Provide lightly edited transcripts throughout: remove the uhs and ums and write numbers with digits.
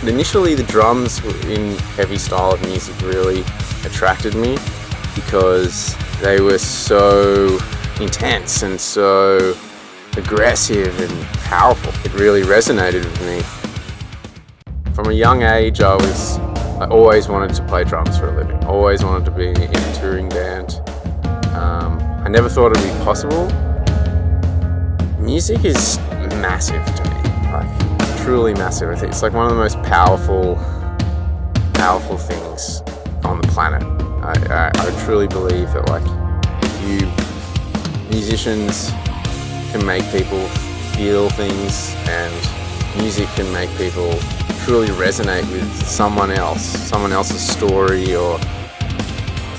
Initially, the drums in heavy style of music really attracted me because they were so intense and so aggressive and powerful. It really resonated with me. From a young age, I always wanted to play drums for a living. Always wanted to be in a touring band. I never thought it would be possible. Music is massive to me, like truly massive. I think it's like one of the most powerful things on the planet. I truly believe that, like, musicians can make people feel things, and music can make people truly resonate with someone else's story, or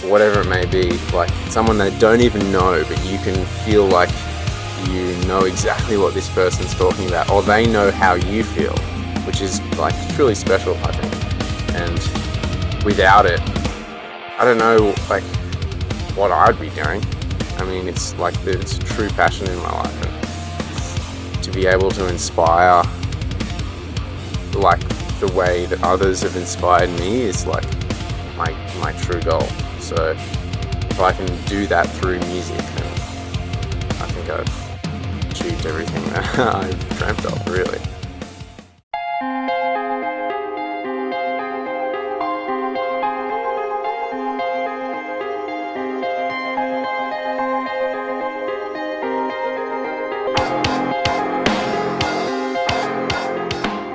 whatever it may be, like someone they don't even know, but you can feel like you know exactly what this person's talking about, or they know how you feel, which is like truly special, I think. And without it, I don't know like what I'd be doing. I mean, it's a true passion in my life, and to be able to inspire like the way that others have inspired me is like my true goal. So if I can do that through music, then I think I've achieved everything that I've dreamt of, really.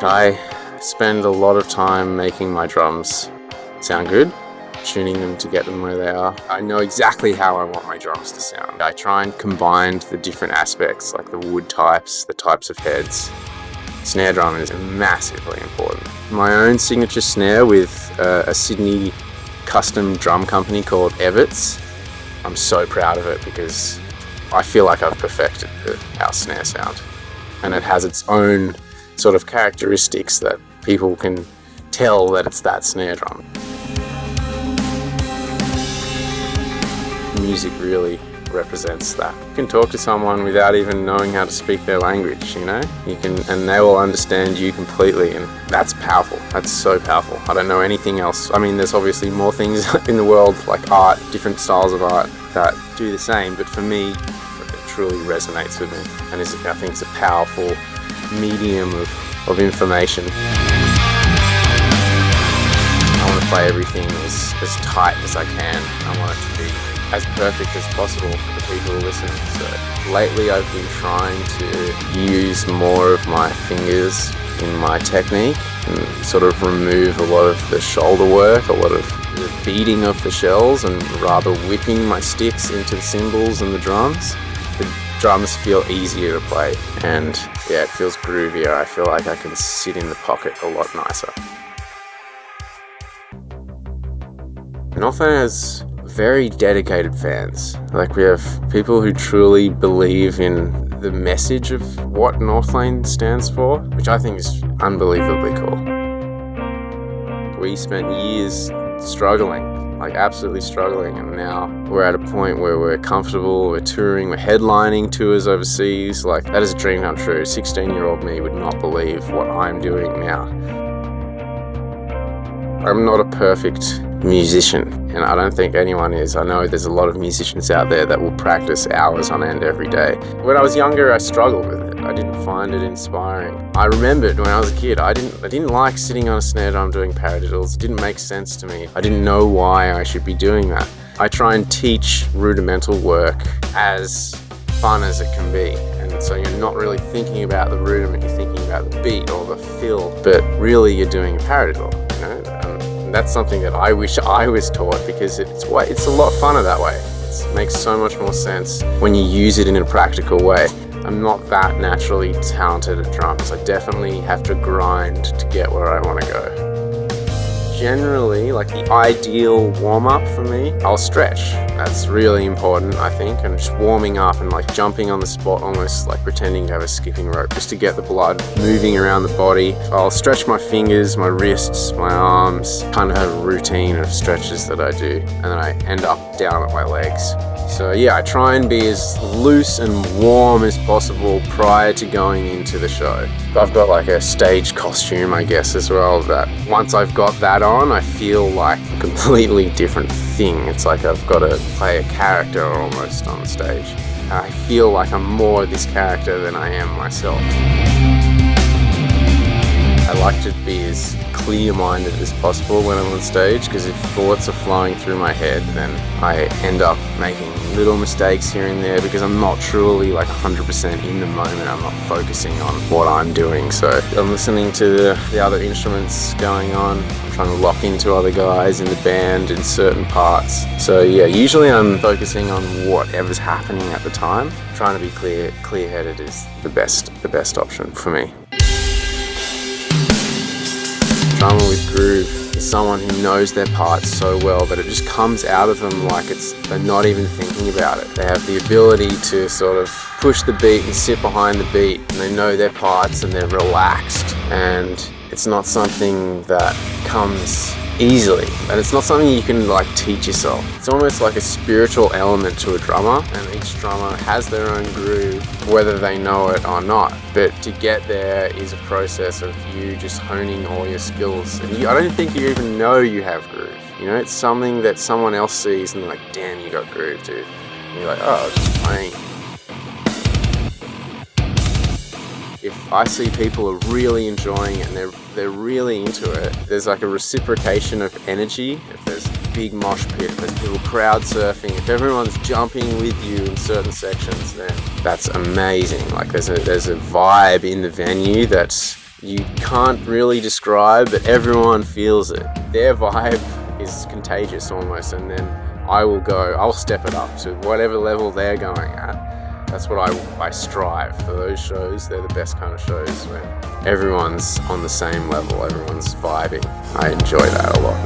I spend a lot of time making my drums sound good, tuning them to get them where they are. I know exactly how I want my drums to sound. I try and combine the different aspects, like the wood types, the types of heads. Snare drum is massively important. My own signature snare with a Sydney custom drum company called Everts. I'm so proud of it because I feel like I've perfected the house snare sound, and it has its own sort of characteristics that people can tell that it's that snare drum. Music really represents that. You can talk to someone without even knowing how to speak their language, you know? And they will understand you completely, and that's powerful. That's so powerful. I don't know anything else. I mean, there's obviously more things in the world, like art, different styles of art that do the same, but for me, it truly resonates with me, and I think it's a powerful medium of information. I want to play everything as tight as I can. I want it to be as perfect as possible for the people listening. So lately I've been trying to use more of my fingers in my technique and sort of remove a lot of the shoulder work, a lot of the beating of the shells, and rather whipping my sticks into the cymbals and the drums. The drums feel easier to play, and yeah, it feels groovier. I feel like I can sit in the pocket a lot nicer. Northlane has very dedicated fans. Like, we have people who truly believe in the message of what Northlane stands for, which I think is unbelievably cool. We spent years struggling, like absolutely struggling, and now we're at a point where we're comfortable, we're touring, we're headlining tours overseas. Like, that is a dream come true. 16-year-old me would not believe what I'm doing now. I'm not a perfect musician, and I don't think anyone is. I know there's a lot of musicians out there that will practice hours on end every day. When I was younger, I struggled with it. I didn't find it inspiring. I remembered when I was a kid, I didn't like sitting on a snare drum doing paradiddles. It didn't make sense to me. I didn't know why I should be doing that. I try and teach rudimental work as fun as it can be. And so you're not really thinking about the rudiment, you're thinking about the beat or the fill, but really you're doing a paradiddle, you know? And that's something that I wish I was taught, because it's a lot funner that way. It makes so much more sense when you use it in a practical way. I'm not that naturally talented at drums. I definitely have to grind to get where I want to go. Generally, like the ideal warm-up for me, I'll stretch. That's really important, I think, and just warming up and like jumping on the spot, almost like pretending to have a skipping rope, just to get the blood moving around the body. I'll stretch my fingers, my wrists, my arms, kind of have a routine of stretches that I do, and then I end up down at my legs. So yeah, I try and be as loose and warm as possible prior to going into the show. I've got like a stage costume, I guess, as well, that once I've got that on, I feel like a completely different thing. It's like I've got to play a character almost on stage. I feel like I'm more this character than I am myself. I like to be as clear-minded as possible when I'm on stage, because if thoughts are flowing through my head, then I end up making little mistakes here and there because I'm not truly like 100% in the moment. I'm not focusing on what I'm doing. So I'm listening to the other instruments going on. I'm trying to lock into other guys in the band in certain parts. So yeah, usually I'm focusing on whatever's happening at the time. Trying to be clear-headed is the best option for me. Drummer with groove is someone who knows their parts so well that it just comes out of them like they're not even thinking about it. They have the ability to sort of push the beat and sit behind the beat, and they know their parts and they're relaxed, and it's not something that comes easily, and it's not something you can like teach yourself. It's almost like a spiritual element to a drummer, and each drummer has their own groove, whether they know it or not. But to get there is a process of you just honing all your skills, and I don't think you even know you have groove. You know, it's something that someone else sees and they're like, damn, you got groove, dude. And you're like, oh, just playing. If I see people are really enjoying it and they're really into it, there's like a reciprocation of energy. If there's a big mosh pit, if there's people crowd surfing, if everyone's jumping with you in certain sections, then that's amazing. Like there's a vibe in the venue that you can't really describe, but everyone feels it. Their vibe is contagious almost, and then I'll step it up to whatever level they're going at. That's what I strive for. Those shows, they're the best kind of shows when everyone's on the same level, everyone's vibing. I enjoy that a lot.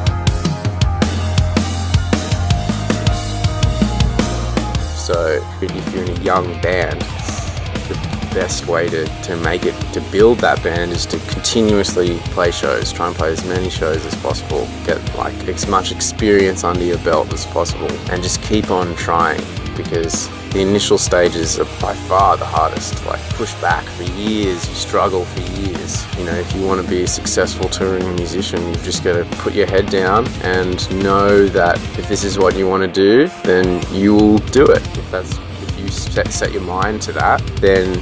So if you're in a young band, the best way to make it, to build that band, is to continuously play shows. Try and play as many shows as possible. Get like as much experience under your belt as possible, and just keep on trying, because the initial stages are by far the hardest. Like push back for years, you struggle for years. You know, if you want to be a successful touring musician, you've just got to put your head down and know that if this is what you want to do, then you will do it. If you set your mind to that, then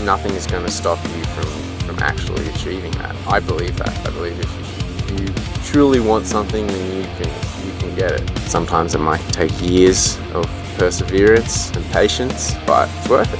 nothing is going to stop you from actually achieving that. I believe that. I believe if you truly want something, then you can get it. Sometimes it might take years of perseverance and patience, but it's worth it.